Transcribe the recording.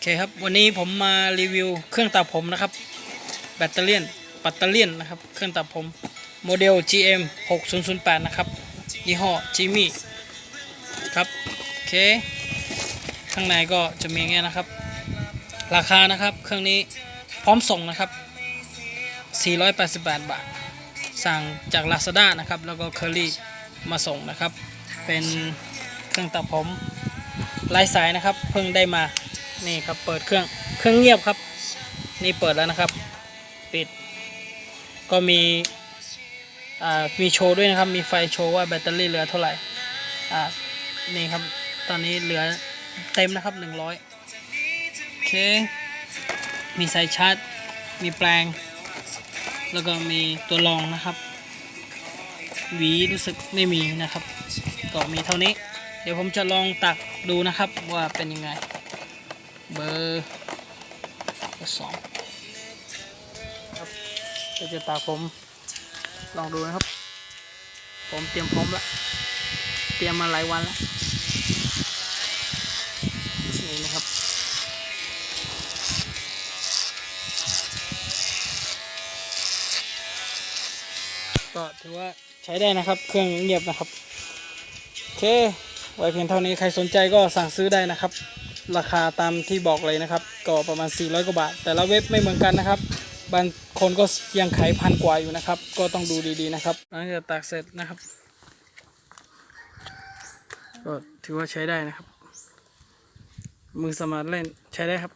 เคครับวันนี้ผมมารีวิวเครื่องตัดผมนะครับแบตเตอรี่นะครับเครื่องตัดผมโมเดล GM 6008นะครับยี่ห้อจิมมี่ครับโอเคข้างในก็จะมีอย่างเงี้ยนะครับราคานะครับเครื่องนี้พร้อมส่งนะครับ488 บาทสั่งจาก Lazada นะครับแล้วก็ Curly มาส่งนะครับเป็นเครื่องตัดผมไร้สายนะครับเพิ่งได้มานี่ครับเปิดเครื่องเงียบครับนี่เปิดแล้วนะครับปิดก็มีโชว์ด้วยนะครับมีไฟโชว์ว่าแบตเตอรี่เหลือเท่าไหร่นี่ครับตอนนี้เหลือเต็มนะครับ100โอเคมีสายชาร์จมีแปลงแล้วก็มีตัวรองนะครับหวีรู้สึกไม่มีนะครับก็มีเท่านี้เดี๋ยวผมจะลองตักดูนะครับว่าเป็นยังไงเบอร์2ครับจะตักผมลองดูนะครับผมเตรียมพร้อมแล้วเตรียมมาหลายวันแล้วนี่นะครับก็ถือว่าใช้ได้นะครับเครื่องเงียบนะครับโอเคไว้เพียงเท่านี้ใครสนใจก็สั่งซื้อได้นะครับราคาตามที่บอกเลยนะครับก็ประมาณ400 กว่าบาทแต่ละเว็บไม่เหมือนกันนะครับบางคนก็ยังขาย1,000 กว่าอยู่นะครับก็ต้องดูดีๆนะครับหลังจากตากเสร็จนะครับก็ถือว่าใช้ได้นะครับมือสมัครเล่นใช้ได้ครับ